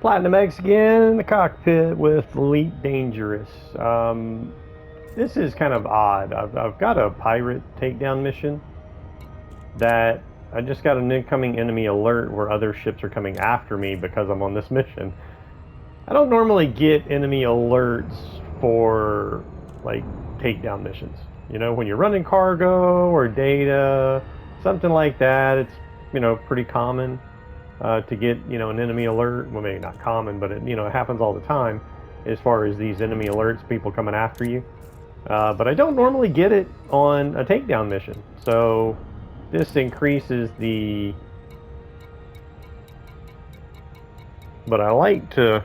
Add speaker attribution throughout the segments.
Speaker 1: Platinum X again in the cockpit with Elite Dangerous. This is kind of odd. I've got a pirate takedown mission that I just got an incoming enemy alert where other ships are coming after me because I'm on this mission. I don't normally get enemy alerts for like takedown missions. You know, when you're running cargo or data, something like that, it's, you know, pretty common to get, you know, an enemy alert. Well, maybe not common, but it, you know, it happens all the time as far as these enemy alerts, people coming after you. But I don't normally get it on a takedown mission. So this increases the... But I like to...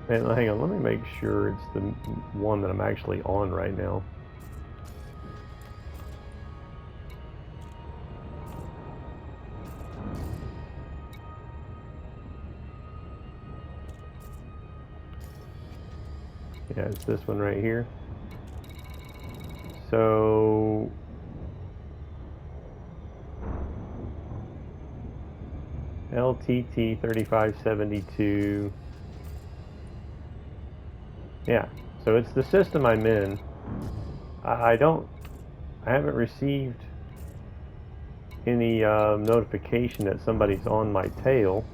Speaker 1: And hang on, let me make sure it's the one that I'm actually on right now. Yeah, it's this one right here. So LTT 3572. Yeah, so it's the system I'm in. I haven't received any notification that somebody's on my tail.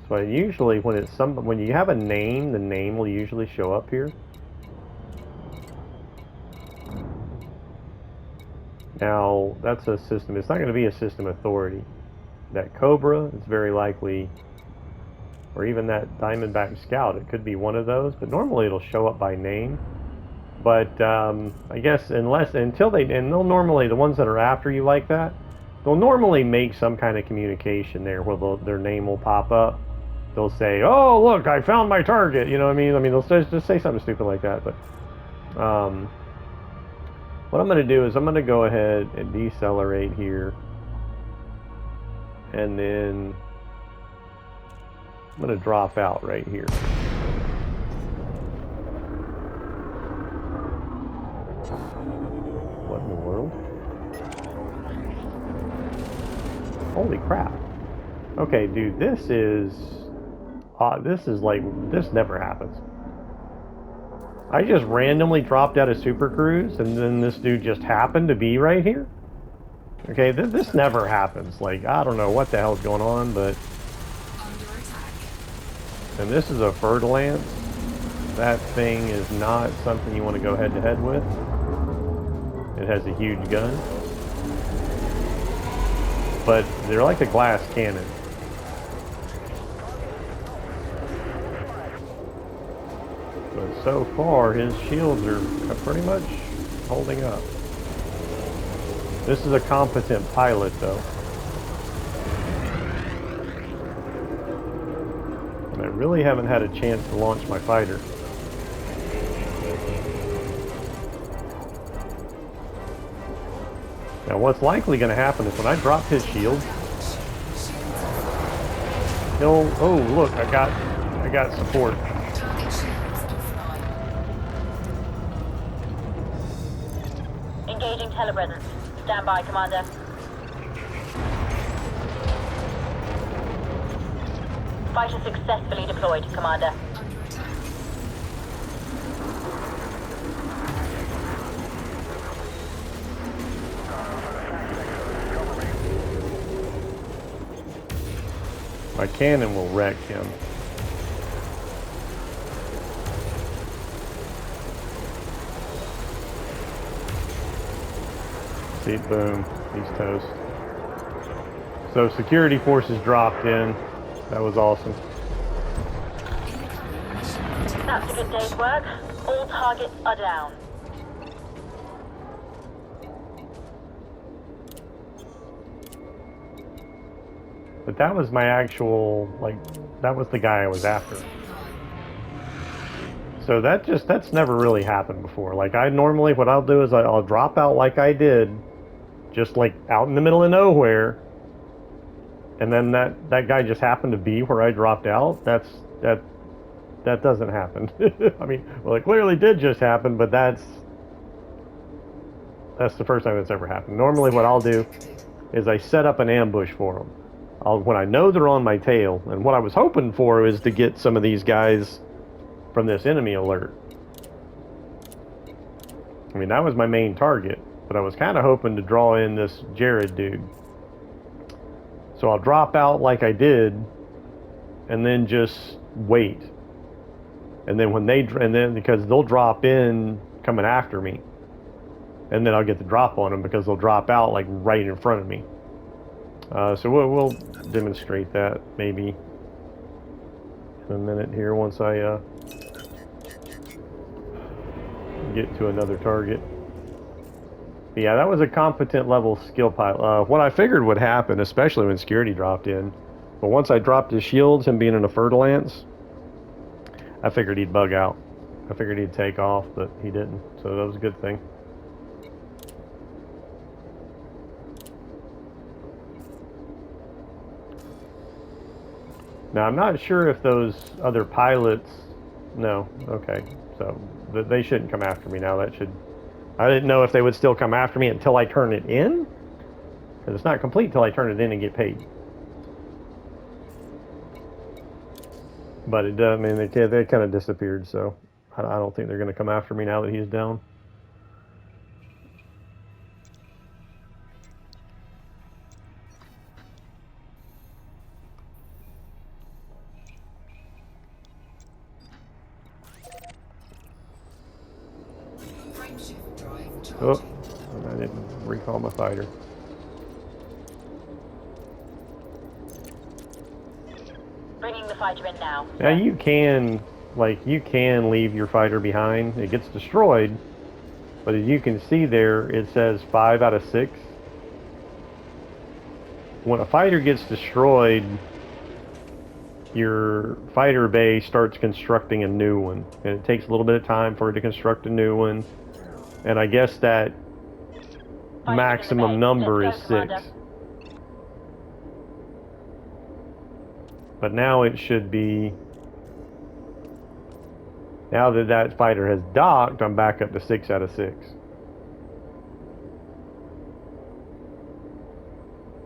Speaker 1: So I usually, when you have a name, the name will usually show up here. Now, that's a system. It's not going to be a system authority. That Cobra is very likely, or even that Diamondback Scout, it could be one of those, but normally it'll show up by name. But I guess until they, and they'll normally, the ones that are after you like that, they'll normally make some kind of communication there where their name will pop up. They'll say, "Oh, look, I found my target." You know what I mean? They'll just say something stupid like that. But what I'm going to do is I'm going to go ahead and decelerate here, and then I'm going to drop out right here. What in the world? Holy crap. Okay, dude, this is like, this never happens. I just randomly dropped out of Super Cruise, and then this dude just happened to be right here? Okay, this never happens. Like, I don't know what the hell's going on, but... And this is a Fer-de-Lance. That thing is not something you want to go head-to-head with. It has a huge gun. But they're like a glass cannon. But so far, his shields are pretty much holding up. This is a competent pilot, though. And I really haven't had a chance to launch my fighter. Now, what's likely going to happen is when I drop his shield, he'll... Oh, look, I got support.
Speaker 2: Engaging telepresence. Stand by, Commander. Fighter successfully deployed, Commander.
Speaker 1: My cannon will wreck him. See, boom, he's toast. So security forces dropped in. That was awesome.
Speaker 2: That's a good day's work. All targets are down.
Speaker 1: But that was my actual, like, that was the guy I was after. So that's never really happened before. Like, I normally, what I'll do is I'll drop out like I did, just like out in the middle of nowhere, and then that guy just happened to be where I dropped out. That doesn't happen. I mean, well, it clearly did just happen, but that's the first time it's ever happened. Normally what I'll do is I set up an ambush for them. When I know they're on my tail, and what I was hoping for is to get some of these guys from this enemy alert. I mean, that was my main target, but I was kind of hoping to draw in this Jared dude. So I'll drop out like I did, and then just wait. And then because they'll drop in coming after me, and then I'll get the drop on them because they'll drop out like right in front of me. So we'll demonstrate that maybe in a minute here once I get to another target. But yeah, that was a competent level skill pilot. What I figured would happen, especially when security dropped in, but once I dropped his shields, him being in a Fer-de-Lance, I figured he'd bug out. I figured he'd take off, but he didn't, so that was a good thing. Now, I'm not sure if those other pilots... No, okay. So, they shouldn't come after me now. That should... I didn't know if they would still come after me until I turn it in. Because it's not complete until I turn it in and get paid. But it does, I mean, they kind of disappeared, so... I don't think they're going to come after me now that he's down. Oh, I didn't recall my fighter.
Speaker 2: Bringing the fighter in now.
Speaker 1: Now you can leave your fighter behind. It gets destroyed, but as you can see there, it says 5 out of 6. When a fighter gets destroyed, your fighter bay starts constructing a new one, and it takes a little bit of time for it to construct a new one. And I guess that maximum number is 6. But now it should be... Now that that fighter has docked, I'm back up to 6 out of 6.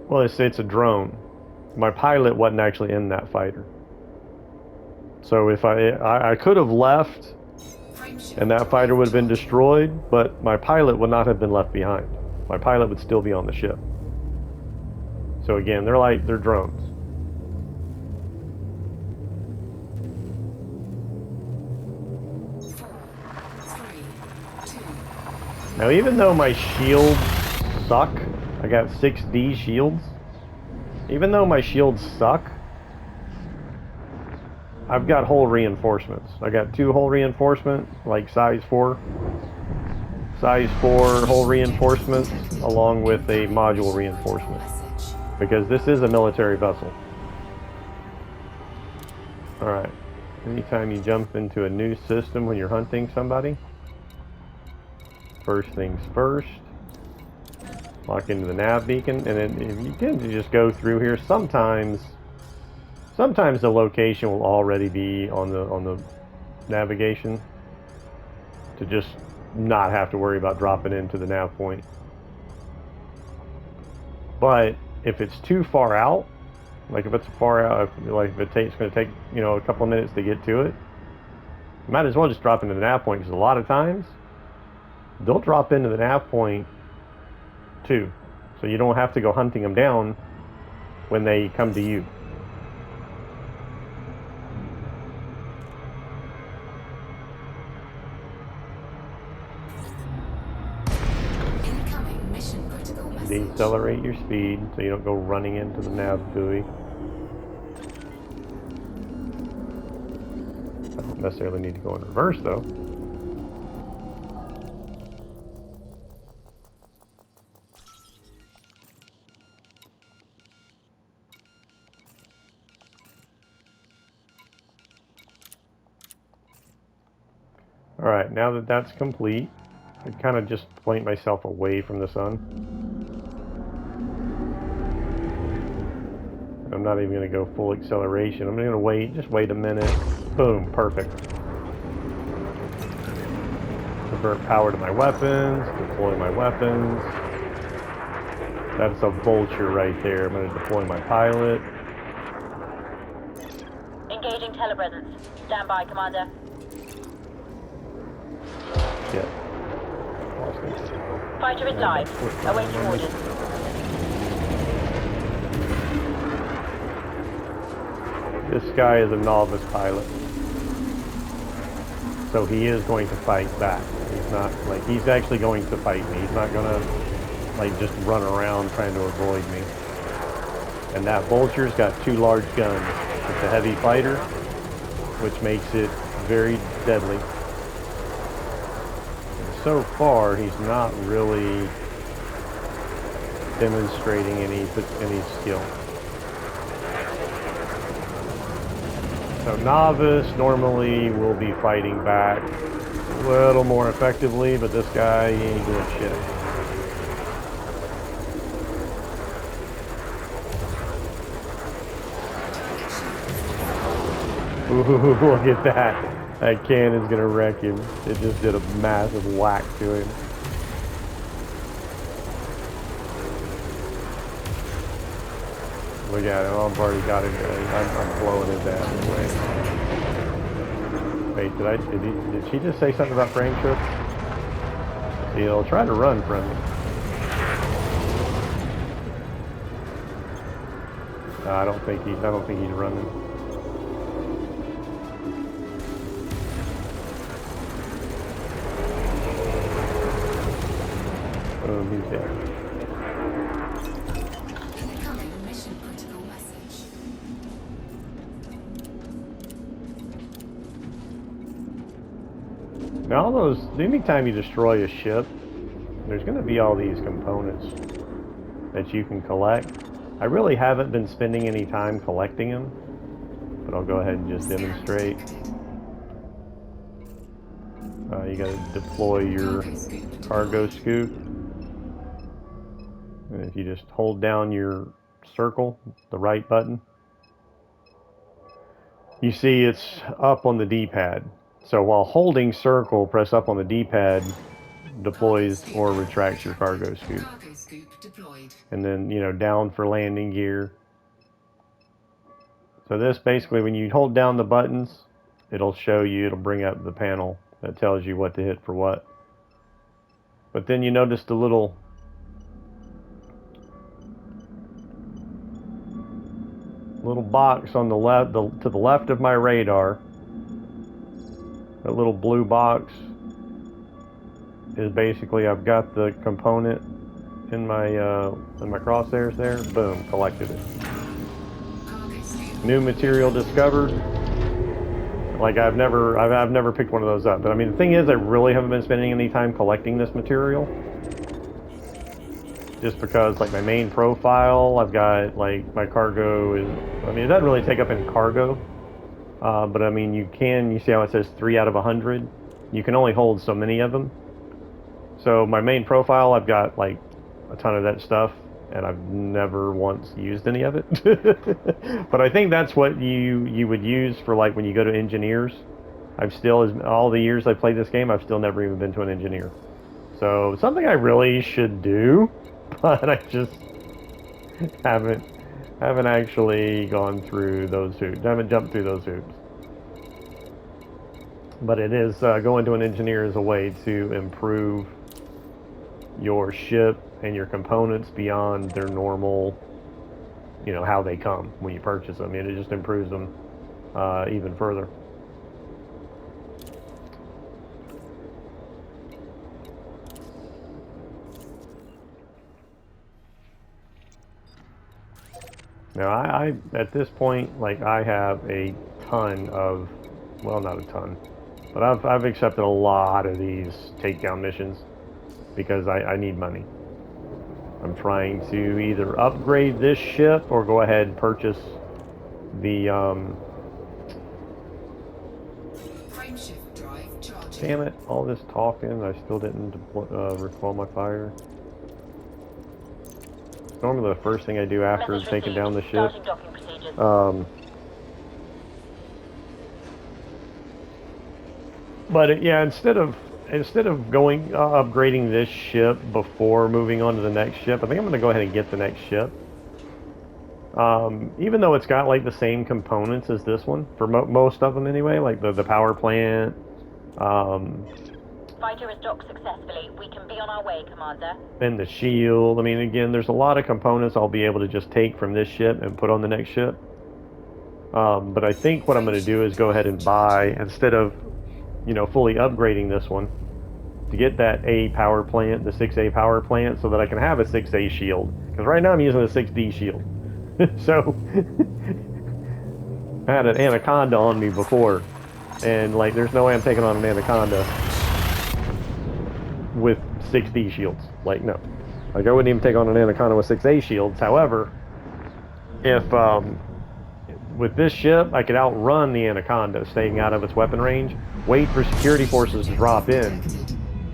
Speaker 1: Well, it's a drone. My pilot wasn't actually in that fighter. So if I could have left... and that fighter would have been destroyed, but my pilot would not have been left behind. My pilot would still be on the ship. So again, they're drones. Now even though my shields suck, I got 6D shields. Even though my shields suck, I've got hull reinforcements. I got 2 hull reinforcement, like size 4 hull reinforcements, along with a module reinforcement, because this is a military vessel. Alright, anytime you jump into a new system when you're hunting somebody, first things first, lock into the nav beacon, and then if you tend to just go through here, sometimes the location will already be on the navigation to just not have to worry about dropping into the nav point. But if it's too far out, like if it's far out, like if it's going to take, you know, a couple of minutes to get to it, you might as well just drop into the nav point, because a lot of times they'll drop into the nav point too, so you don't have to go hunting them down when they come to you. Decelerate your speed so you don't go running into the nav buoy. I don't necessarily need to go in reverse though. Alright, now that that's complete, I kind of just point myself away from the sun. I'm not even going to go full acceleration. I'm going to wait, just wait a minute. Boom, perfect. Convert power to my weapons, deploy my weapons. That's a vulture right there. I'm going to deploy my pilot.
Speaker 2: Engaging telepresence. Stand by, Commander.
Speaker 1: Shit.
Speaker 2: Fighter is live. Awaiting orders.
Speaker 1: This guy is a novice pilot. So he is going to fight back. He's not, like, he's actually going to fight me. He's not gonna, like, just run around trying to avoid me. And that vulture's got 2 large guns. It's a heavy fighter, which makes it very deadly. And so far, he's not really demonstrating any skill. So novice normally will be fighting back a little more effectively, but this guy, he ain't doing shit. Ooh, look at that. That cannon's gonna wreck him. It just did a massive whack to him. Look at him, I've already got him. I'm blowing his ass away. Wait, did she just say something about frame trips? He'll try to run from me. No, I don't think he's running. He's dead. Now all those, anytime you destroy a ship, there's going to be all these components that you can collect. I really haven't been spending any time collecting them, but I'll go ahead and just demonstrate. You got to deploy your cargo scoop. And if you just hold down your circle, the right button, you see it's up on the D-pad. So while holding circle, press up on the D-pad, deploys or retracts your cargo scoop. And then, you know, down for landing gear. So this basically, when you hold down the buttons, it'll show you, it'll bring up the panel that tells you what to hit for what. But then you notice the little box on the left, to the left of my radar. That little blue box is basically, I've got the component in my crosshairs there. Boom, collected it. New material discovered. Like I've never picked one of those up. But I mean, the thing is, I really haven't been spending any time collecting this material. Just because, like, my main profile, I've got, like, my cargo is, I mean, it doesn't really take up any cargo. But I mean, you see how it says 3 out of 100? You can only hold so many of them. So my main profile, I've got like a ton of that stuff, and I've never once used any of it. But I think that's what you would use for, like, when you go to engineers. I've still, all the years I've played this game, I've still never even been to an engineer. So something I really should do, but I just haven't actually gone through those hoops. I haven't jumped through those hoops. But it is, going to an engineer is a way to improve your ship and your components beyond their normal, you know, how they come when you purchase them. And it just improves them even further. Now, I at this point, like, I have a ton of, well, not a ton, but I've accepted a lot of these takedown missions because I need money. I'm trying to either upgrade this ship or go ahead and purchase the, damn it, all this talking, I still didn't recoil my fire. Normally the first thing I do after taking down the ship. But yeah, instead of instead of going upgrading this ship before moving on to the next ship, I think I'm going to go ahead and get the next ship. Even though it's got like the same components as this one, for most of them anyway, like the power plant.
Speaker 2: Fighter is docked successfully. We can be on our way, Commander.
Speaker 1: And the shield. I mean, again, there's a lot of components I'll be able to just take from this ship and put on the next ship. But I think what I'm going to do is go ahead and buy, instead of, you know, fully upgrading this one, to get that A power plant, the 6A power plant, so that I can have a 6A shield. Because right now I'm using a 6D shield. So, I had an Anaconda on me before, and like, there's no way I'm taking on an Anaconda with 6D shields. Like, no. Like, I wouldn't even take on an Anaconda with 6A shields. However, if, with this ship, I could outrun the Anaconda, staying out of its weapon range, wait for security forces to drop in,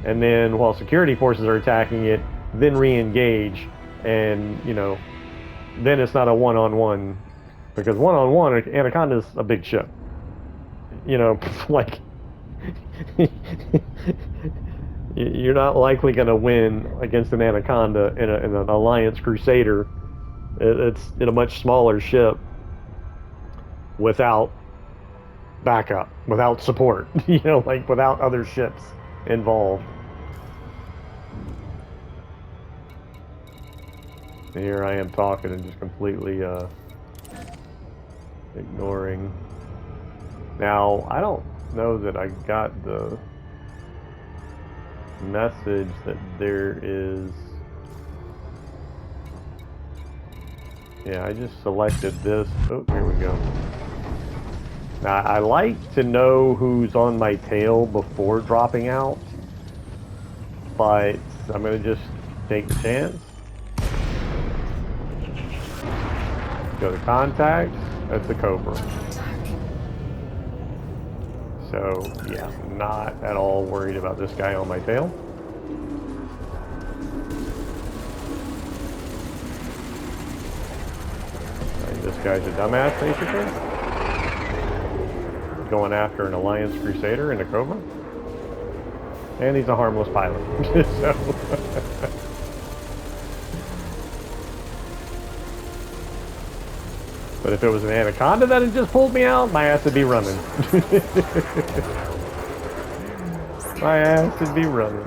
Speaker 1: and then while security forces are attacking it, then re-engage, and, you know, then it's not a one-on-one, because one-on-one, Anaconda's a big ship. You know, like, you're not likely going to win against an Anaconda in an Alliance Crusader. It's in a much smaller ship without backup, without support, you know, like without other ships involved. Here I am talking and just completely ignoring. Now, I don't know that I got the message that there is... Yeah, I just selected this. Oh, here we go. Now, I like to know who's on my tail before dropping out, but I'm going to just take the chance. Go to contacts. That's the Cobra. So, yeah, not at all worried about this guy on my tail. This guy's a dumbass, basically. Going after an Alliance Crusader in a Cobra. And he's a harmless pilot. So... But if it was an Anaconda that had just pulled me out, my ass would be running. My ass would be running.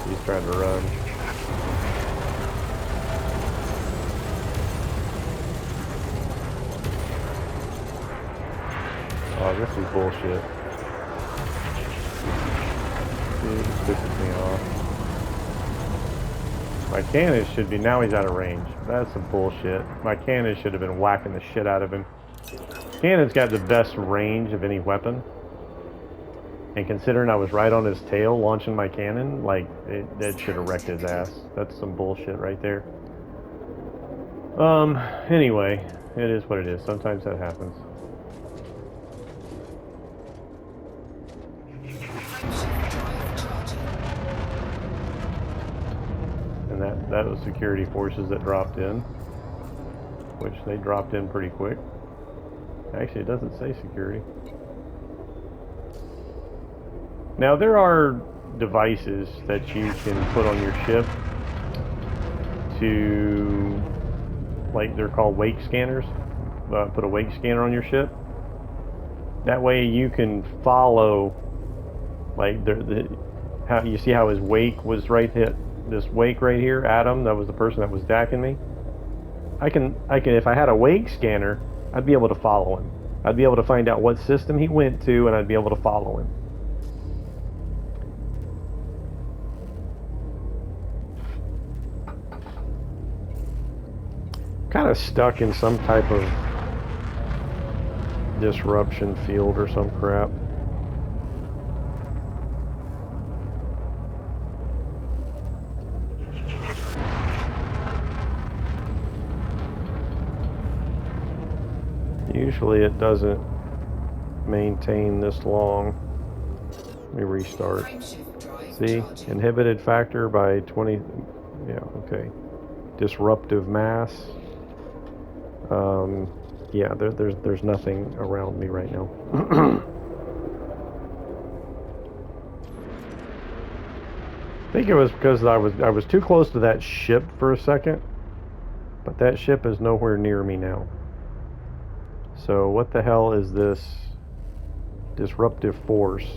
Speaker 1: He's trying to run. Oh, this is bullshit. Dude, this pisses me off. My cannon should be... Now he's out of range. That's some bullshit. My cannon should have been whacking the shit out of him. Cannon's got the best range of any weapon. And considering I was right on his tail launching my cannon, like, it should have wrecked his ass. That's some bullshit right there. Anyway, it is what it is. Sometimes that happens. And that was security forces that dropped in, which they dropped in pretty quick. Actually, it doesn't say security. Now, there are devices that you can put on your ship to, like, they're called wake scanners. Put a wake scanner on your ship. That way you can follow, like, how you see how his wake was right hit. This wake right here, Adam, that was the person that was dacking me. I can, if I had a wake scanner, I'd be able to follow him. I'd be able to find out what system he went to, and I'd be able to follow him. Kind of stuck in some type of disruption field or some crap. Usually it doesn't maintain this long. Let me restart. See? Inhibited factor by 20... Yeah, okay. Disruptive mass. Yeah, there's nothing around me right now. I think it was because I was too close to that ship for a second, but that ship is nowhere near me now. So what the hell is this disruptive force?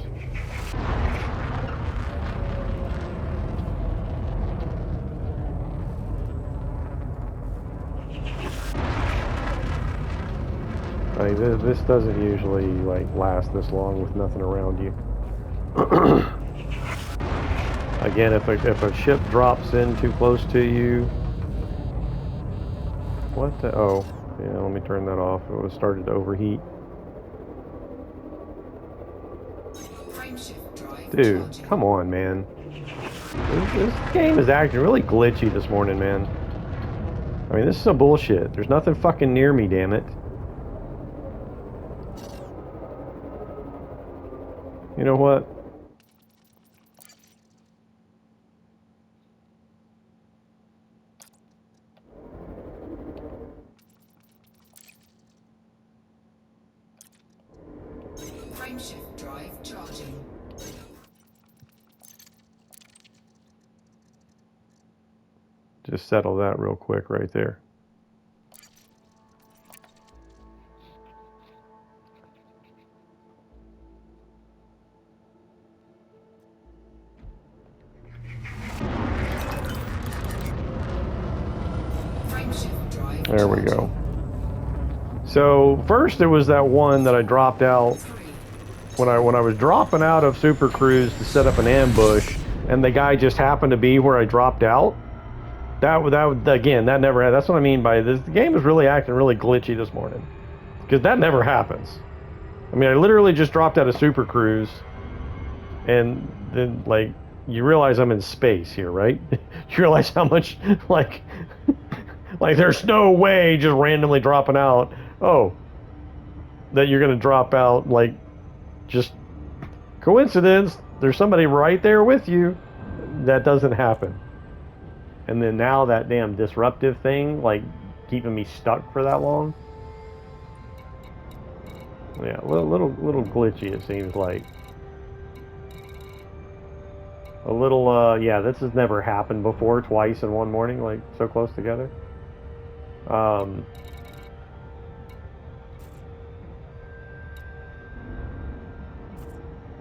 Speaker 1: Like this doesn't usually like last this long with nothing around you. Again, if a ship drops in too close to you, what the? Oh, yeah. Let me turn that off. It was started to overheat. Dude, come on, man. This game is acting really glitchy this morning, man. I mean, this is some bullshit. There's nothing fucking near me, damn it. You know what?
Speaker 3: Frameshift drive charging.
Speaker 1: Just settle that real quick right there. There we go. So first there was that one that I dropped out when I was dropping out of Super Cruise to set up an ambush, and the guy just happened to be where I dropped out. That again, that never happened. That's what I mean by this. The game is really acting really glitchy this morning, because that never happens. I mean, I literally just dropped out of Super Cruise, and then like you realize I'm in space here, right? You realize how much like there's no way just randomly dropping out. Oh, that you're gonna drop out like just coincidence. There's somebody right there with you. That doesn't happen. And then now that damn disruptive thing, like keeping me stuck for that long. Yeah, a little glitchy it seems like. A little, yeah, this has never happened before, twice in one morning, like so close together.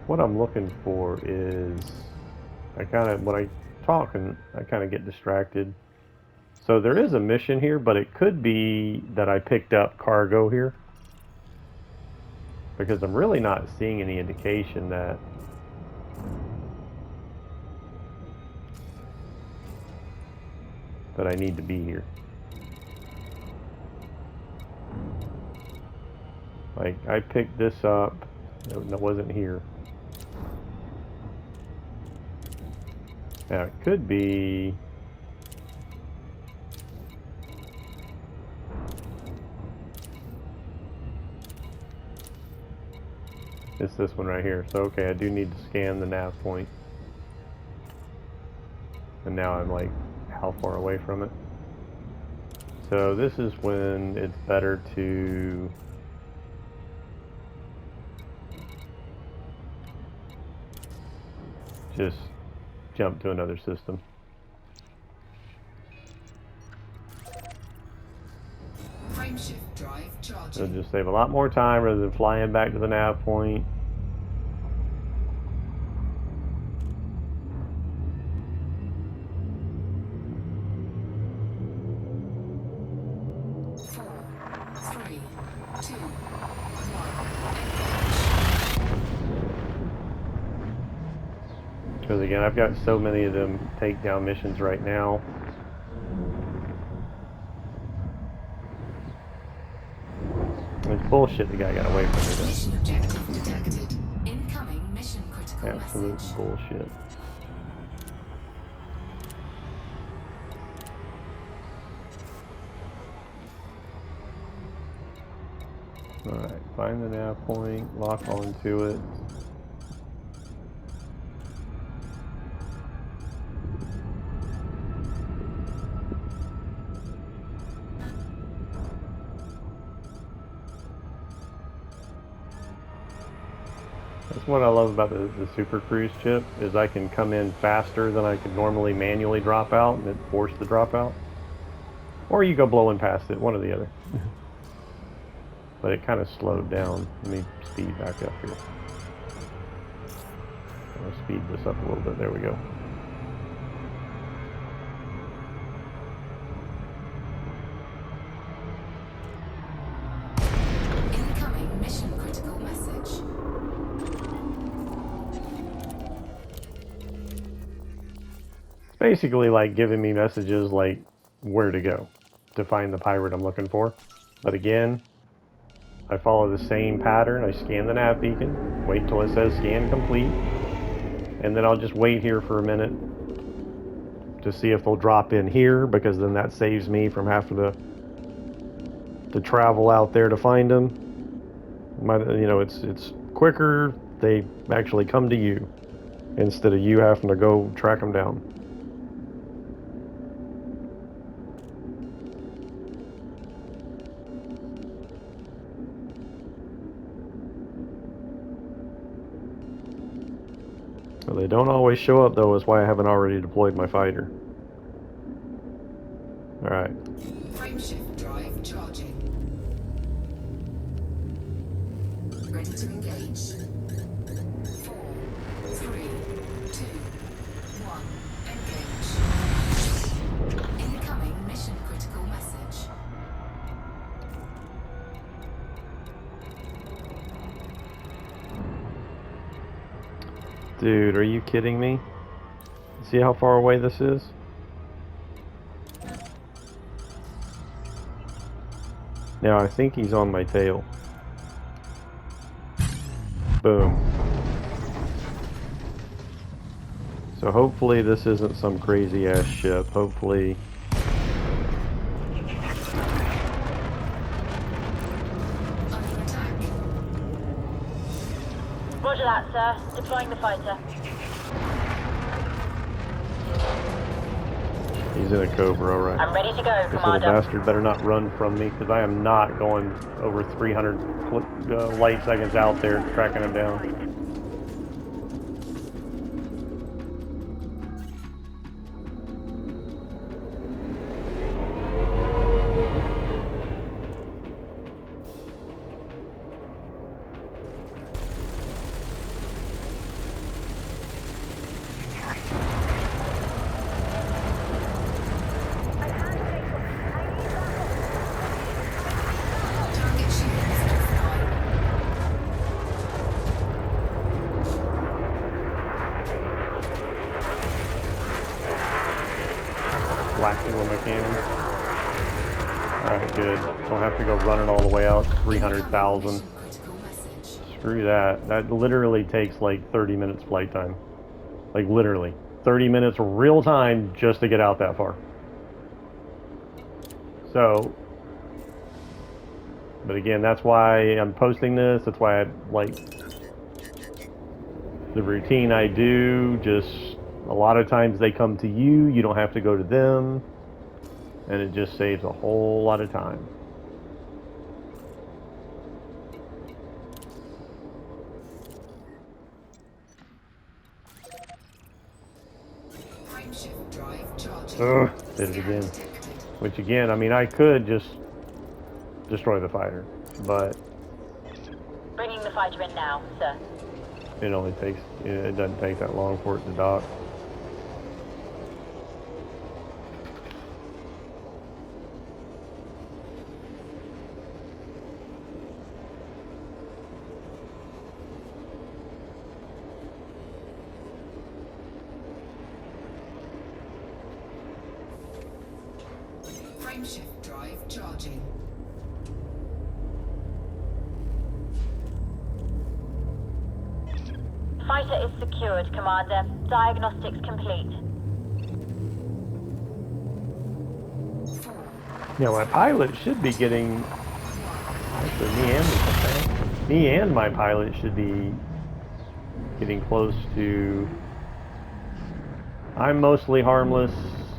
Speaker 1: What I'm looking for is, when I talk and I kind of get distracted. So there is a mission here, but it could be that I picked up cargo here. Because I'm really not seeing any indication that I need to be here. Like, I picked this up, it wasn't here. Now, it could be... It's this one right here. So, okay, I do need to scan the nav point. And now I'm like, how far away from it? So this is when it's better to... just jump to another system.
Speaker 3: Frameshift drive charging.
Speaker 1: It'll just save a lot more time rather than flying back to the nav point. Because again, I've got so many of them takedown missions right now. It's bullshit the guy got away from me though.
Speaker 3: Mission objective detected. Incoming mission critical
Speaker 1: Absolute
Speaker 3: message.
Speaker 1: bullshit. Alright, find the nav point, lock onto it. That's what I love about the Super Cruise chip, is I can come in faster than I could normally manually drop out, and it forced the dropout. Or you go blowing past it, one or the other. But it kind of slowed down. Let me speed back up here. I'll speed this up a little bit. There we go.
Speaker 3: Incoming mission critical message.
Speaker 1: It's basically like giving me messages like where to go to find the pirate I'm looking for. But again, I follow the same pattern. I scan the nav beacon, wait till it says scan complete, and then I'll just wait here for a minute to see if they'll drop in here, because then that saves me from having to travel out there to find them. You know, it's quicker. They actually come to you instead of you having to go track them down. So they don't always show up, though, is why I haven't already deployed my fighter. Alright.
Speaker 3: Frameshift drive charging. Ready to engage. 4, 3, 2, 1. Engage. Incoming mission critical message.
Speaker 1: Dude, are you kidding me? See how far away this is? Now I think he's on my tail. Boom. So hopefully this isn't some crazy ass ship. Hopefully...
Speaker 3: Under attack.
Speaker 2: Roger that, sir. Deploying the fighter.
Speaker 1: He's in a Cobra, alright.
Speaker 2: I'm ready to go,
Speaker 1: This little
Speaker 2: Commander.
Speaker 1: bastard better not run from me, because I am not going over 300 light seconds out there tracking him down.
Speaker 3: Target shields offline.
Speaker 1: Blasting with my cannon. Alright, good. Don't have to go running all the way out 300,000.
Speaker 3: Mission critical message.
Speaker 1: Screw that. That literally takes like 30 minutes flight time. Like literally. 30 minutes real time just to get out that far. So, but again, that's why I'm posting this. That's why I like the routine I do. Just a lot of times they come to you. You don't have to go to them. And it just saves a whole lot of time.
Speaker 3: Frameshift drive charging.
Speaker 1: Ugh, did it again. Which again, I mean, I could just destroy the fighter, but
Speaker 2: Bringing the fighter in now, sir.
Speaker 1: it only takes, it doesn't take that long for it to dock.
Speaker 3: Frameshift drive charging.
Speaker 2: Fighter is secured, Commander. Diagnostics complete.
Speaker 3: 4,
Speaker 1: Yeah, my pilot should be getting, actually me and my pilot should be getting close to, I'm mostly harmless.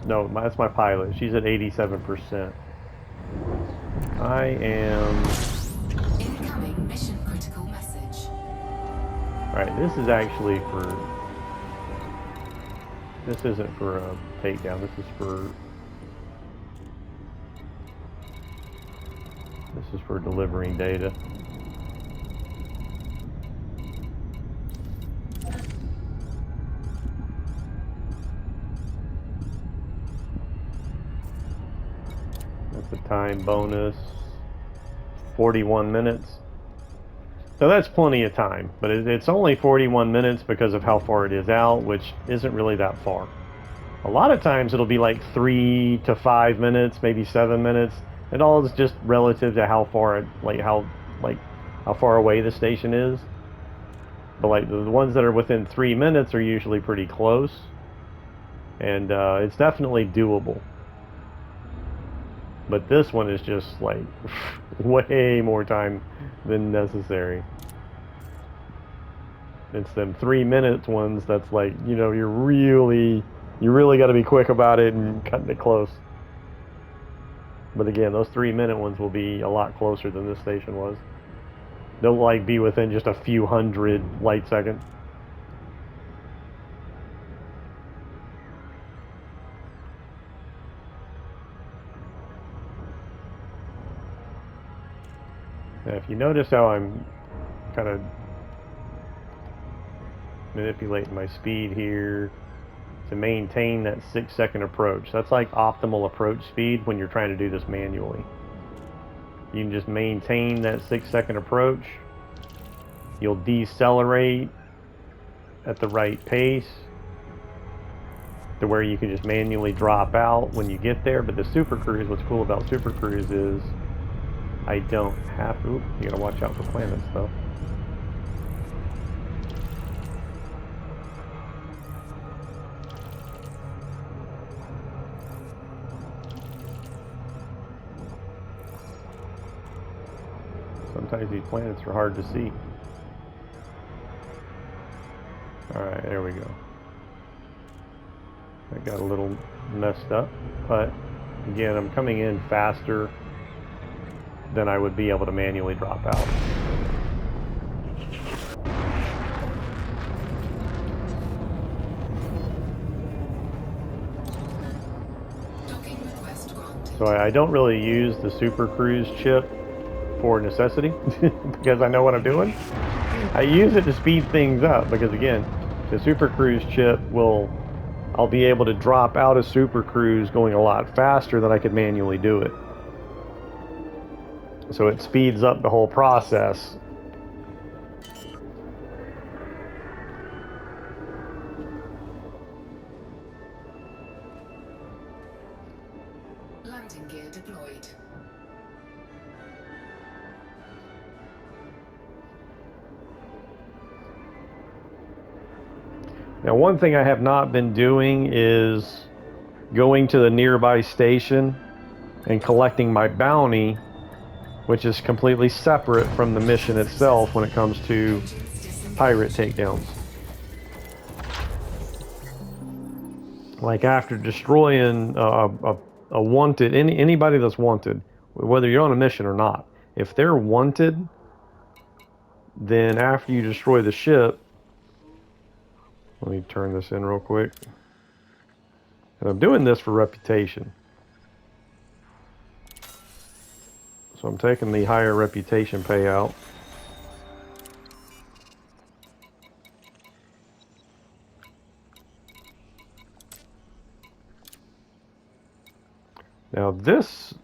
Speaker 1: No, that's my pilot. She's at 87%. I am...
Speaker 3: incoming mission critical message.
Speaker 1: Alright, this is actually for... This isn't for a takedown, this is for... This is for delivering data. That's a time bonus. 41 minutes. So that's plenty of time, but it's only 41 minutes because of how far it is out, which isn't really that far. A lot of times it'll be like 3 to 5 minutes, maybe 7 minutes. It all is just relative to how far, how far away the station is. But like the ones that are within 3 minutes are usually pretty close, and it's definitely doable. But this one is just like way more time than necessary. It's them 3 minute ones that's like, you know, you really got to be quick about it and cutting it close. But again, those 3 minute ones will be a lot closer than this station was. They'll like be within just a few hundred light seconds. Now, if you notice how I'm kind of manipulating my speed here to maintain that 6-second approach. That's like optimal approach speed when you're trying to do this manually. You can just maintain that 6-second approach. You'll decelerate at the right pace to where you can just manually drop out when you get there. But the Super Cruise, what's cool about Super Cruise is I don't have to. Ooh, you gotta watch out for planets though. Sometimes these planets are hard to see. Alright, there we go. I got a little messed up, but again, I'm coming in faster than I would be able to manually drop out. So I don't really use the Super Cruise chip for necessity because I know what I'm doing. I use it to speed things up because again, the Super Cruise chip I'll be able to drop out of Super Cruise going a lot faster than I could manually do it. So it speeds up the whole process.
Speaker 3: Landing gear deployed.
Speaker 1: Now, one thing I have not been doing is going to the nearby station and collecting my bounty, which is completely separate from the mission itself when it comes to pirate takedowns. Like after destroying a wanted, anybody that's wanted, whether you're on a mission or not, if they're wanted, then after you destroy the ship, let me turn this in real quick. And I'm doing this for reputation. So I'm taking the higher reputation payout. Now this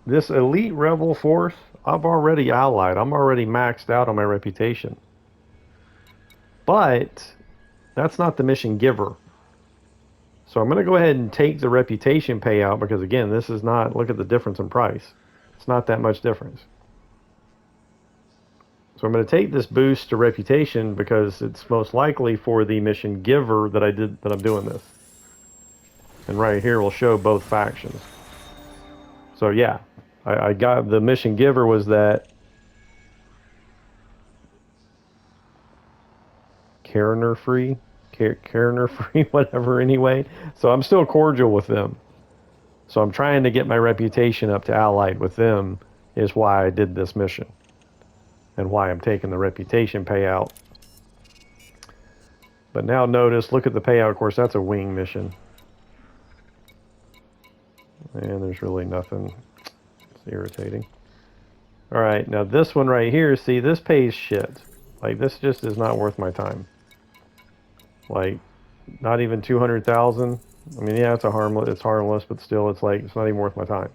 Speaker 1: elite rebel force, I've already allied. I'm already maxed out on my reputation. But that's not the mission giver. So I'm going to go ahead and take the reputation payout because again, this is not, look at the difference in price. It's not that much difference. So I'm going to take this boost to reputation because it's most likely for the mission giver that I'm doing this. And right here will show both factions. So yeah, I got the mission giver was that Cariner free, whatever anyway. So I'm still cordial with them. So I'm trying to get my reputation up to allied with them is why I did this mission. And why I'm taking the reputation payout But now notice, look at the payout. Of course, that's a wing mission. And there's really nothing. It's irritating. Alright, now this one right here, see, this pays shit. Like, this just is not worth my time. Like, not even 200,000. I mean, yeah, it's harmless, but still, it's like, it's not even worth my time.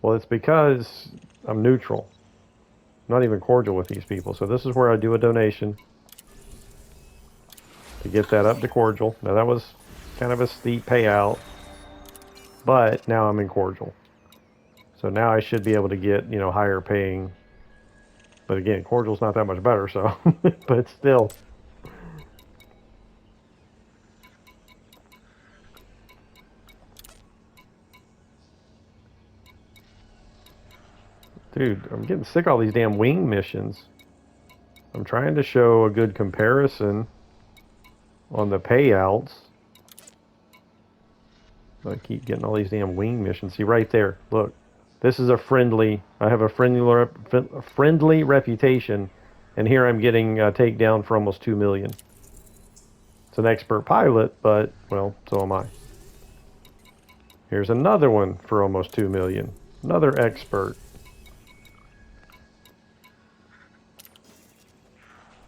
Speaker 1: Well, it's because I'm neutral. I'm not even cordial with these people. So this is where I do a donation to get that up to cordial. Now, that was kind of a steep payout, but now I'm in cordial. So now I should be able to get, you know, higher paying. But again, cordial's not that much better, so, but still. Dude, I'm getting sick of all these damn wing missions. I'm trying to show a good comparison on the payouts. But I keep getting all these damn wing missions. See, right there, look. This is a friendly, I have a friendly reputation, and here I'm getting a takedown for almost 2 million. It's an expert pilot, but, well, so am I. Here's another one for almost 2 million. Another expert.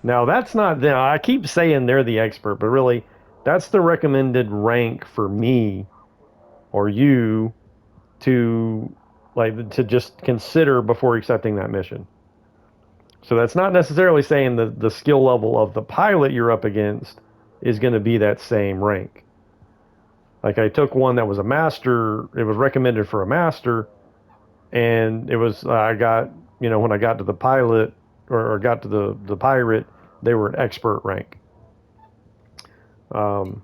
Speaker 1: Now, that's not, now, I keep saying they're the expert, but really, that's the recommended rank for me, or you, to just consider before accepting that mission. So that's not necessarily saying the skill level of the pilot you're up against is going to be that same rank. Like, I took one that was a master, it was recommended for a master, and it was, I got, you know, when I got to the pilot, or got to the pirate, they were an expert rank. All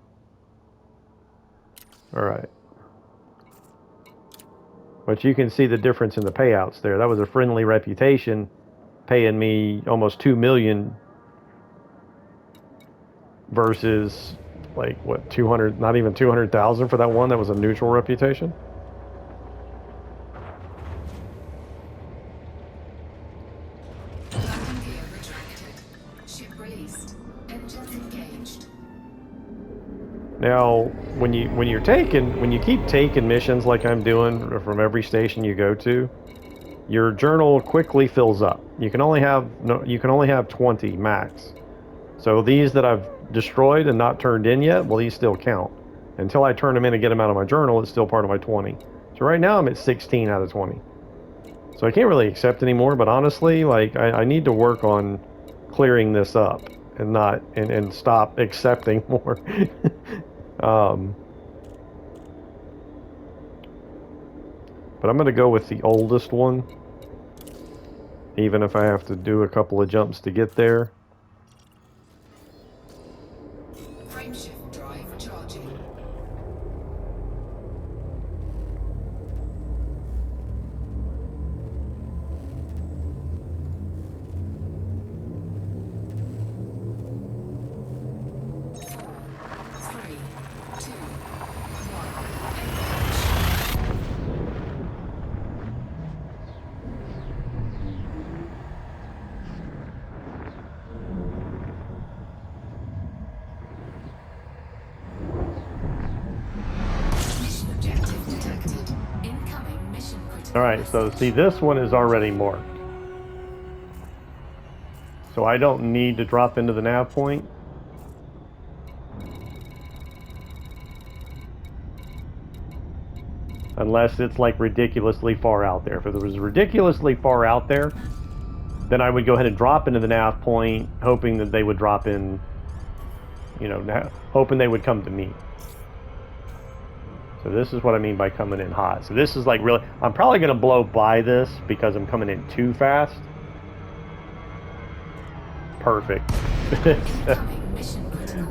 Speaker 1: right. But you can see the difference in the payouts there. That was a friendly reputation, paying me almost 2 million versus, like, what, 200, not even 200,000 for that one that was a neutral reputation.
Speaker 3: Landing gear retracted. Ship released. Engines engaged.
Speaker 1: Now, when you keep taking missions like I'm doing from every station you go to, your journal quickly fills up. You can only have 20 max. So these that I've destroyed and not turned in yet, well, these still count. Until I turn them in and get them out of my journal, it's still part of my 20. So right now I'm at 16 out of 20. So I can't really accept anymore, but honestly, like, I need to work on clearing this up and not and stop accepting more. But I'm going to go with the oldest one, even if I have to do a couple of jumps to get there.
Speaker 3: Frameshift drive recharging.
Speaker 1: Alright, so see, this one is already marked. So I don't need to drop into the nav point. Unless it's like ridiculously far out there. If it was ridiculously far out there, then I would go ahead and drop into the nav point, hoping that they would drop in, you know, hoping they would come to me. So this is what I mean by coming in hot. So this is like really, I'm probably going to blow by this because I'm coming in too fast. Perfect.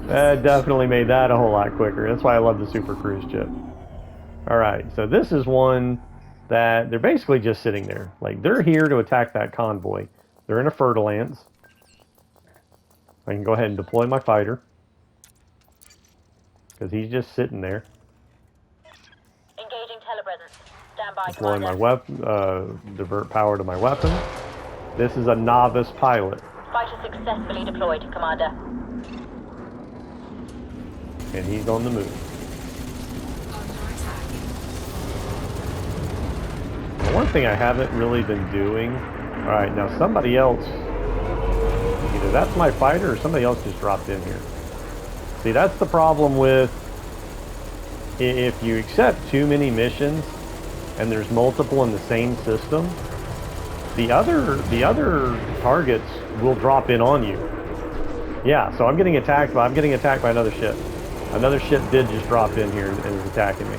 Speaker 1: That definitely made that a whole lot quicker. That's why I love the Super Cruise chip. Alright, so this is one that they're basically just sitting there. Like, they're here to attack that convoy. They're in a Fer-de-Lance. I can go ahead and deploy my fighter, because he's just sitting there.
Speaker 2: Engaging telepresence. Stand by,
Speaker 1: Deploy my
Speaker 2: Commander.
Speaker 1: weapon, divert power to my weapon. This is a novice pilot.
Speaker 2: Fighter successfully deployed, Commander.
Speaker 1: And he's on the move. The one thing I haven't really been doing... Alright, now somebody else... Either that's my fighter or somebody else just dropped in here. See, that's the problem with... If you accept too many missions, and there's multiple in the same system, the other targets will drop in on you. Yeah, so I'm getting attacked by another ship. Another ship did just drop in here and is attacking me.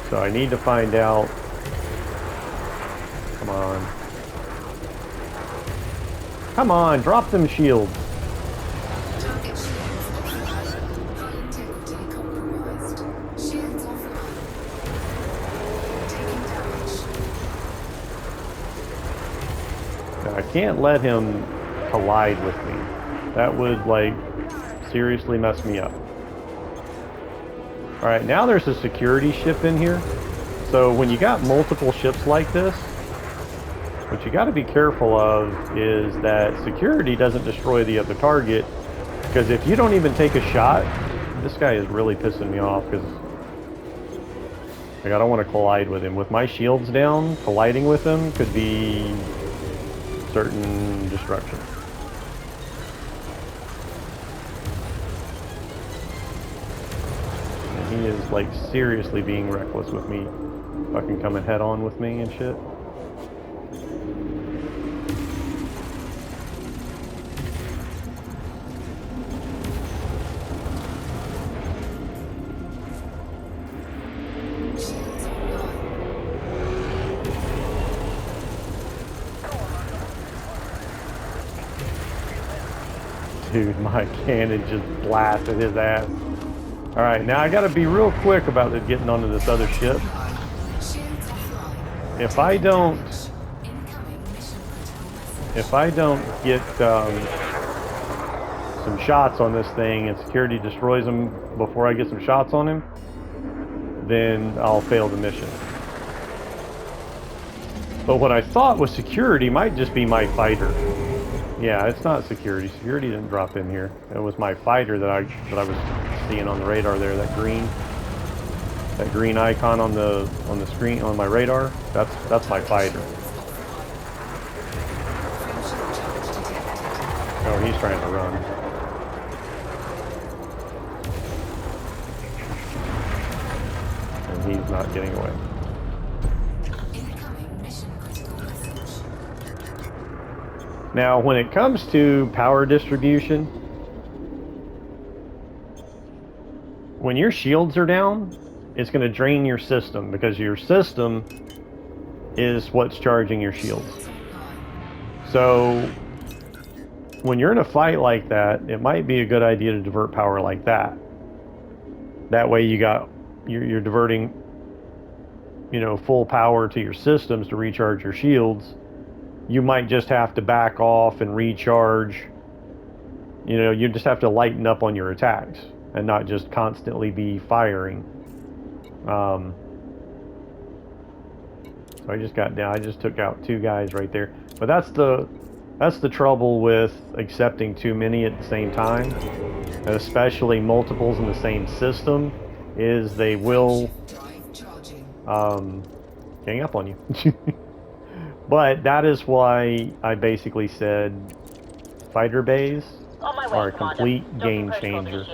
Speaker 1: So I need to find out. Come on. Come on, drop them shields.
Speaker 3: Target shields offline. High integrity compromised. Shields offline. Taking damage.
Speaker 1: Now, I can't let him collide with me. That would, like, seriously mess me up. Alright, now there's a security ship in here. So when you got multiple ships like this, what you got to be careful of is that security doesn't destroy the other target, because if you don't even take a shot, this guy is really pissing me off, because like, I don't want to collide with him. With my shields down, colliding with him could be certain destruction. And he is like seriously being reckless with me, fucking coming head on with me and shit. Dude, my cannon just blasted his ass. Alright, now I gotta be real quick about getting onto this other ship. If I don't get some shots on this thing and security destroys him before I get some shots on him, then I'll fail the mission. But what I thought was security might just be my fighter. Yeah, it's not security. Security didn't drop in here. It was my fighter that I was seeing on the radar there. That green icon on the screen on my radar. That's my fighter. Oh, he's trying to run. And he's not getting away. Now, when it comes to power distribution, when your shields are down, it's going to drain your system, because your system is what's charging your shields. So, when you're in a fight like that, it might be a good idea to divert power like that. That way you're diverting, full power to your systems to recharge your shields. You might just have to back off and recharge. You just have to lighten up on your attacks and not just constantly be firing. So I just got down. I just took out 2 guys right there. But that's the trouble with accepting too many at the same time, and especially multiples in the same system, is they will gang up on you. But that is why I basically said fighter bays are a complete game changer.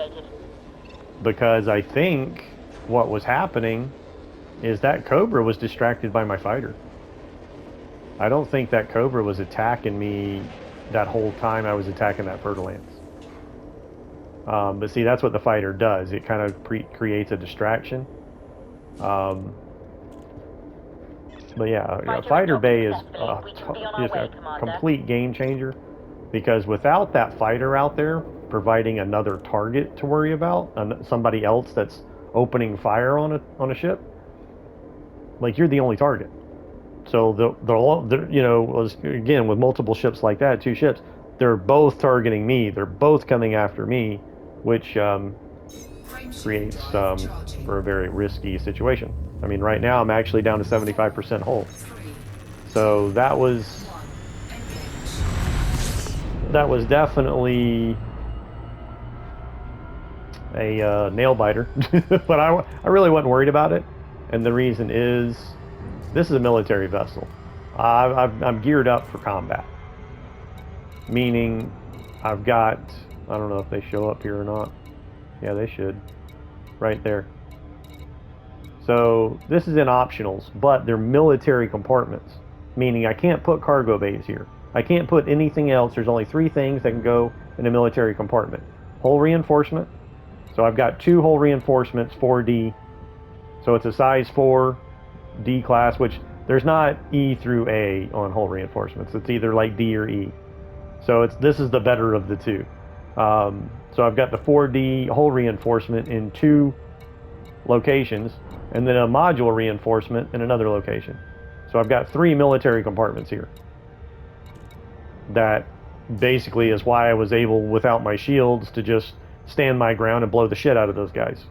Speaker 1: Because I think what was happening is that Cobra was distracted by my fighter. I don't think that Cobra was attacking me that whole time I was attacking that Fer-de-Lance. But see, that's what the fighter does. It kind of creates a distraction. But yeah, Fighter Bay is a complete game changer, because without that fighter out there providing another target to worry about, somebody else that's opening fire on a ship, like, you're the only target. So again, with multiple ships like that, 2 ships, they're both targeting me. They're both coming after me, which creates for a very risky situation. I mean, right now I'm actually down to 75% hull. So that was definitely a nail biter, but I really wasn't worried about it, and the reason is this is a military vessel. I'm geared up for combat, meaning I've got, I don't know if they show up here or not. Yeah, they should, right there. So this is in optionals, but they're military compartments, meaning I can't put cargo bays here. I can't put anything else. There's only 3 things that can go in a military compartment. Hull reinforcement. So I've got 2 hull reinforcements, 4D. So it's a size 4 D class, which there's not E through A on hull reinforcements. It's either like D or E. So this is the better of the 2. So I've got the 4D hull reinforcement in 2 locations, and then a module reinforcement in another location. So I've got 3 military compartments here. That basically is why I was able, without my shields, to just stand my ground and blow the shit out of those guys.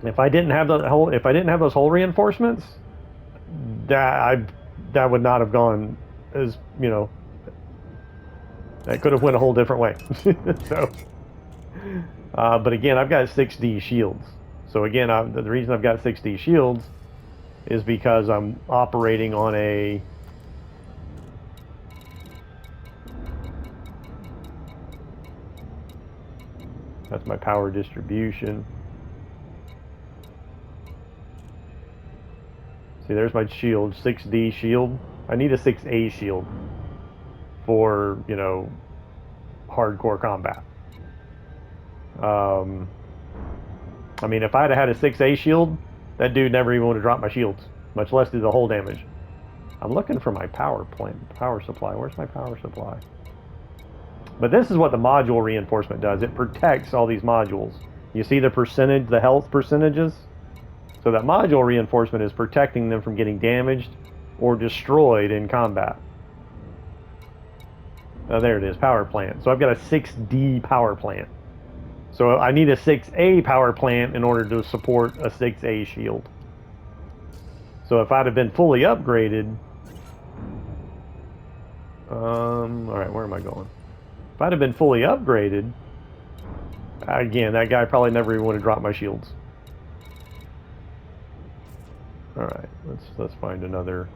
Speaker 1: If I didn't have those hull reinforcements, that would not have gone as, you know, that could have went a whole different way. So, but again, I've got 6D shields. So again, the reason I've got 6D shields is because I'm operating on a that's my power distribution. See, there's my shield, 6D shield. I need a 6A shield for, you know, hardcore combat. I mean, if I'd have had a 6A shield, that dude never even would have dropped my shields, much less do the whole damage. I'm looking for my power supply. Where's my power supply? But this is what the module reinforcement does. It protects all these modules. You see the percentage, the health percentages? So that module reinforcement is protecting them from getting damaged or destroyed in combat. Oh, there it is, power plant. So I've got a 6D power plant. So I need a 6A power plant in order to support a 6A shield. So if I'd have been fully upgraded... alright, where am I going? If I'd have been fully upgraded, again, that guy probably never even would have dropped my shields. Alright, let's find another...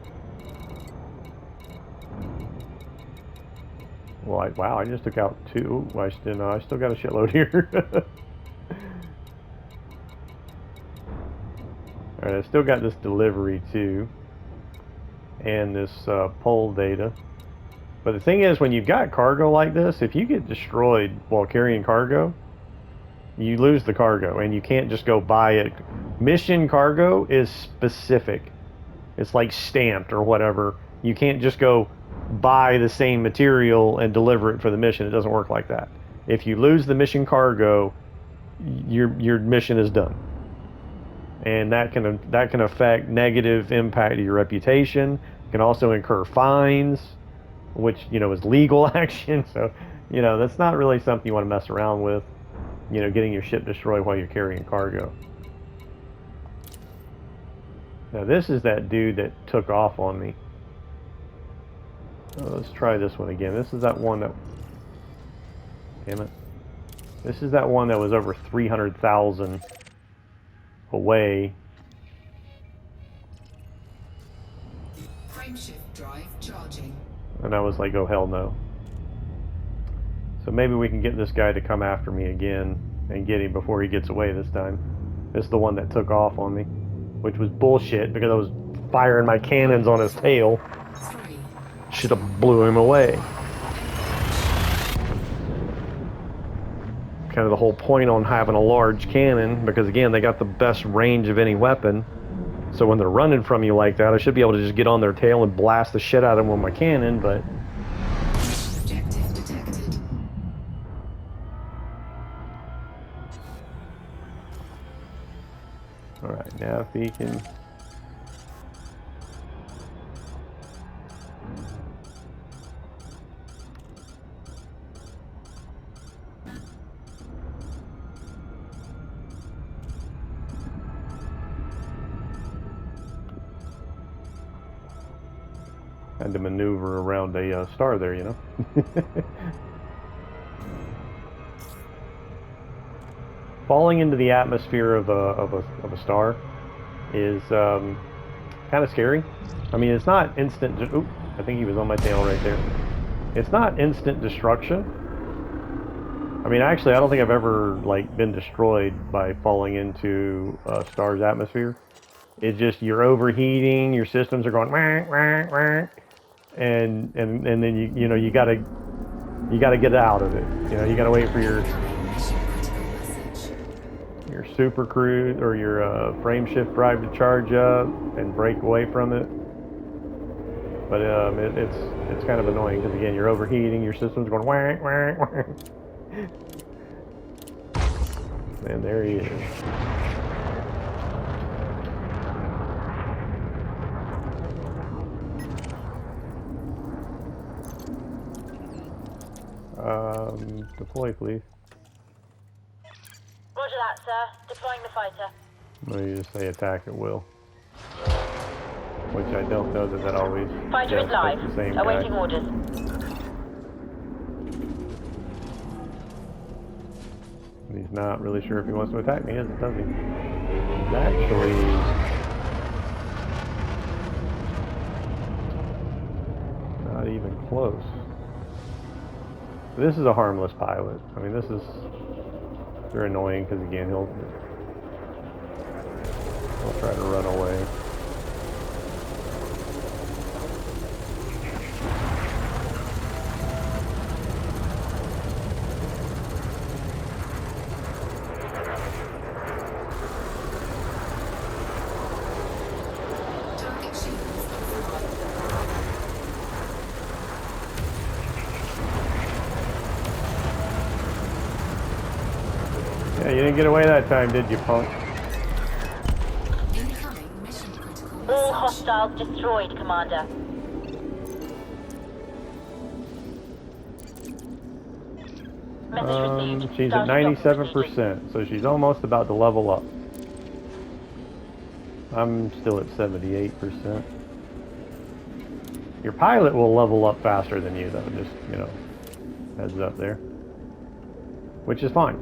Speaker 1: Well, wow, I just took out 2. I still got a shitload here. Alright, I still got this delivery too. And this poll data. But the thing is, when you've got cargo like this, if you get destroyed while carrying cargo, you lose the cargo, and you can't just go buy it. Mission cargo is specific. It's like stamped or whatever. You can't just go buy the same material and deliver it for the mission. It doesn't work like that. If you lose the mission cargo, your mission is done. And that can affect negative impact to your reputation. It can also incur fines, which, you know, is legal action. So, you know, that's not really something you want to mess around with. You know, getting your ship destroyed while you're carrying cargo. Now this is that dude that took off on me. Let's try this one again. This is that one that... Damn it. This is that one that was over 300,000 away.
Speaker 3: Frameshift drive charging.
Speaker 1: And I was like, oh hell no. So maybe we can get this guy to come after me again and get him before he gets away this time. This is the one that took off on me, which was bullshit because I was firing my cannons on his tail. Should have blew him away. Kind of the whole point on having a large cannon, because again, they got the best range of any weapon. So when they're running from you like that, I should be able to just get on their tail and blast the shit out of them with my cannon, but...
Speaker 3: Objective detected.
Speaker 1: Alright, now if he can... Had to maneuver around a star there, you know. falling into the atmosphere of a star is kind of scary. I mean, it's not instant. Oop, I think he was on my tail right there. It's not instant destruction. I mean, actually, I don't think I've ever like been destroyed by falling into a star's atmosphere. It's just you're overheating, your systems are going wah, wah, wah, and then you know you gotta get out of it. You know, you gotta wait for your super cruise or your frame shift drive to charge up and break away from it. But it's kind of annoying because again you're overheating, your system's going wah, wah, wah. And there he is. Deploy, please.
Speaker 2: Roger that, sir. Deploying the fighter.
Speaker 1: No, you just say attack at will. Which I don't know that always.
Speaker 2: Fighter is live.
Speaker 1: The same
Speaker 2: Awaiting
Speaker 1: guy.
Speaker 2: orders.
Speaker 1: He's not really sure if he wants to attack me, does he? He's actually not even close. This is a harmless pilot. I mean, they're annoying because again, he'll try to run away. Yeah, you didn't get away that time, did you, punk?
Speaker 2: All hostiles destroyed, Commander. Message received.
Speaker 1: She's at
Speaker 2: Starting docking
Speaker 1: 97%, so she's almost about to level up. I'm still at 78%. Your pilot will level up faster than you, though. Just, you know, heads up there. Which is fine.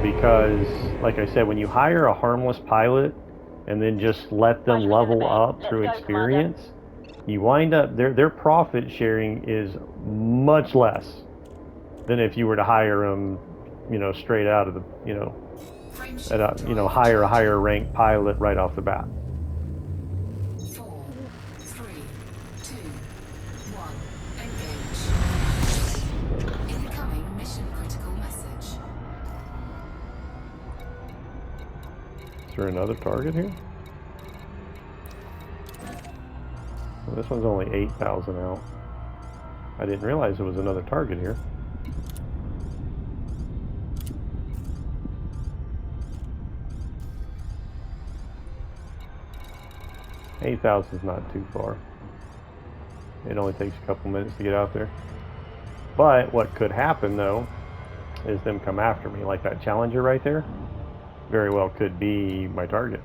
Speaker 1: Because, like I said, when you hire a harmless pilot and then just let them level up through experience, you wind up, their profit sharing is much less than if you were to hire them, you know, straight out of the, you know, at a, you know, higher ranked pilot right off the bat.
Speaker 3: 4, 3, 2, 1, engage. Incoming mission critical message.
Speaker 1: Is there another target here? Well, this one's only 8,000 out. I didn't realize there was another target here. $8,000 is not too far. It only takes a couple minutes to get out there. But what could happen though is them come after me, like that Challenger right there. Very well could be my target.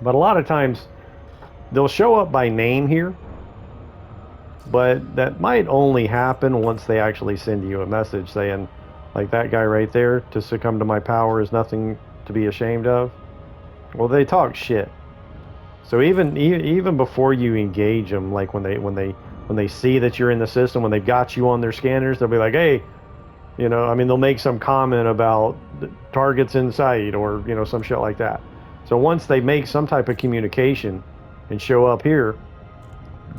Speaker 1: But a lot of times they'll show up by name here, but that might only happen once they actually send you a message saying, like that guy right there, to succumb to my power is nothing to be ashamed of. Well, they talk shit. So even before you engage them, like when they see that you're in the system, when they've got you on their scanners, they'll be like, hey, you know, I mean, they'll make some comment about the targets in sight or, you know, some shit like that. So once they make some type of communication and show up here,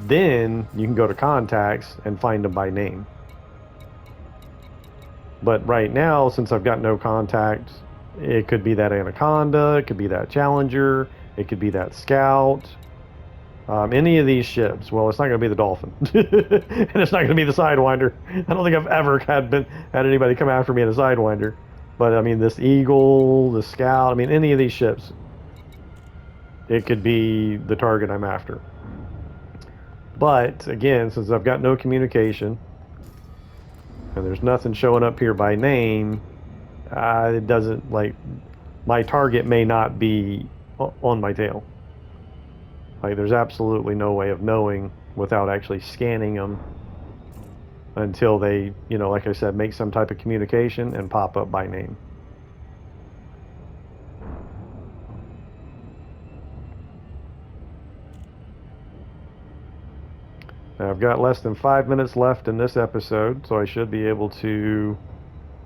Speaker 1: then you can go to contacts and find them by name. But right now, since I've got no contacts, it could be that Anaconda, it could be that Challenger, it could be that Scout. Any of these ships. Well, it's not going to be the Dolphin. And it's not going to be the Sidewinder. I don't think I've ever had anybody come after me in a Sidewinder. But, I mean, this Eagle, the Scout, I mean, any of these ships, it could be the target I'm after. But, again, since I've got no communication, and there's nothing showing up here by name, it doesn't, like, my target may not be on my tail. Like, there's absolutely no way of knowing without actually scanning them until they, you know, like I said, make some type of communication and pop up by name. Now, I've got less than 5 minutes left in this episode, so I should be able to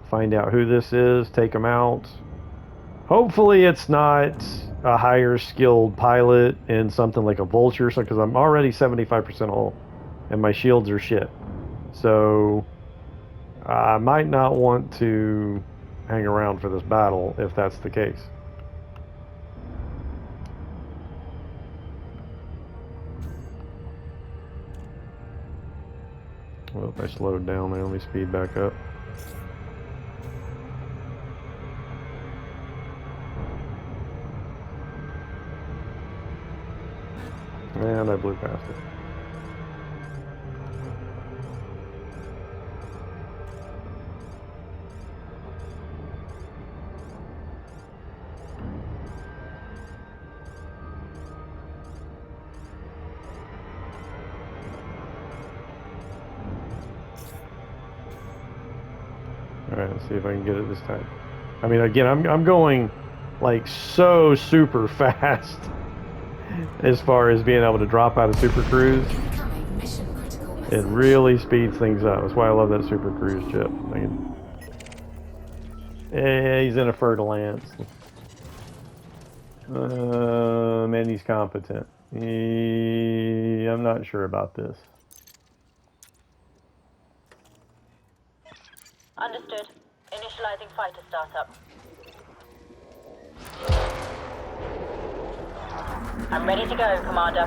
Speaker 1: find out who this is, take them out. Hopefully it's not a higher skilled pilot in something like a vulture, because I'm already 75% hull and my shields are shit. So I might not want to hang around for this battle if that's the case. Well, if I slowed down, let me speed back up. And I blew past it. Alright, let's see if I can get it this time. I mean, again, I'm going like so super fast as far as being able to drop out of Super Cruise. It really speeds things up. That's why I love that Super Cruise chip. Yeah, he's in a Fer-de-Lance. Man, he's competent. I'm not sure about this.
Speaker 2: Understood. Initializing fighter startup. I'm ready to go, Commander.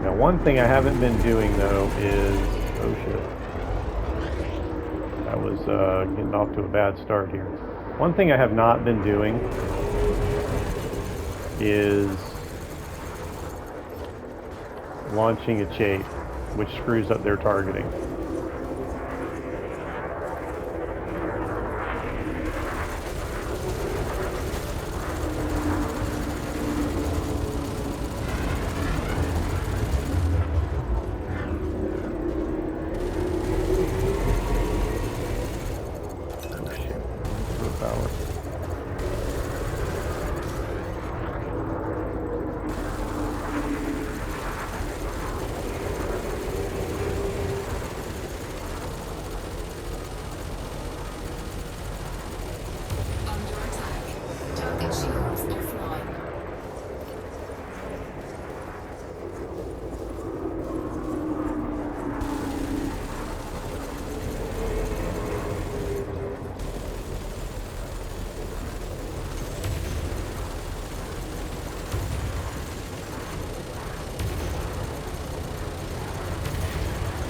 Speaker 1: Now, one thing I haven't been doing, though, is... Oh, shit. I was getting off to a bad start here. One thing I have not been doing is launching a chafe, which screws up their targeting.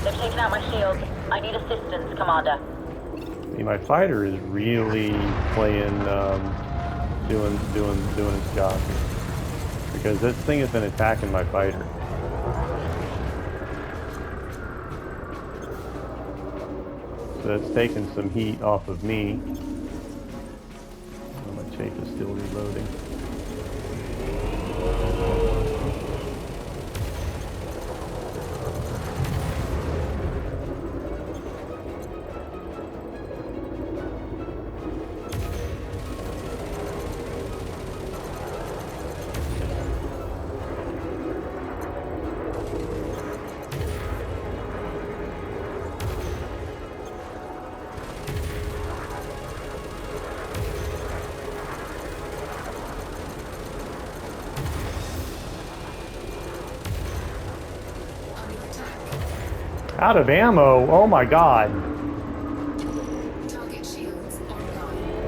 Speaker 2: They've taken out my shields. I need assistance, Commander.
Speaker 1: See, my fighter is really playing, doing its job here. Because this thing has been attacking my fighter. So it's taking some heat off of me. Oh, my chafe is still reloading. Out of ammo? Oh my god.
Speaker 3: Target shields online.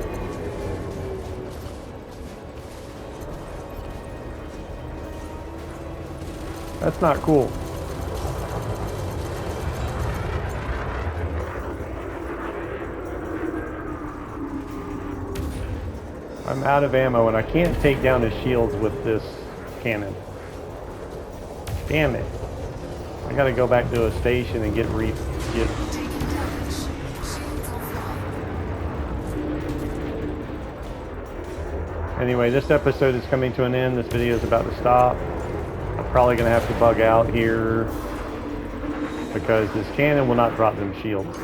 Speaker 1: That's not cool. I'm out of ammo and I can't take down his shields with this cannon. Damn it. I gotta go back to a station and get
Speaker 3: Taking damage. Shields offline.
Speaker 1: Anyway, this episode is coming to an end. This video is about to stop. I'm probably gonna have to bug out here because this cannon will not drop them shields.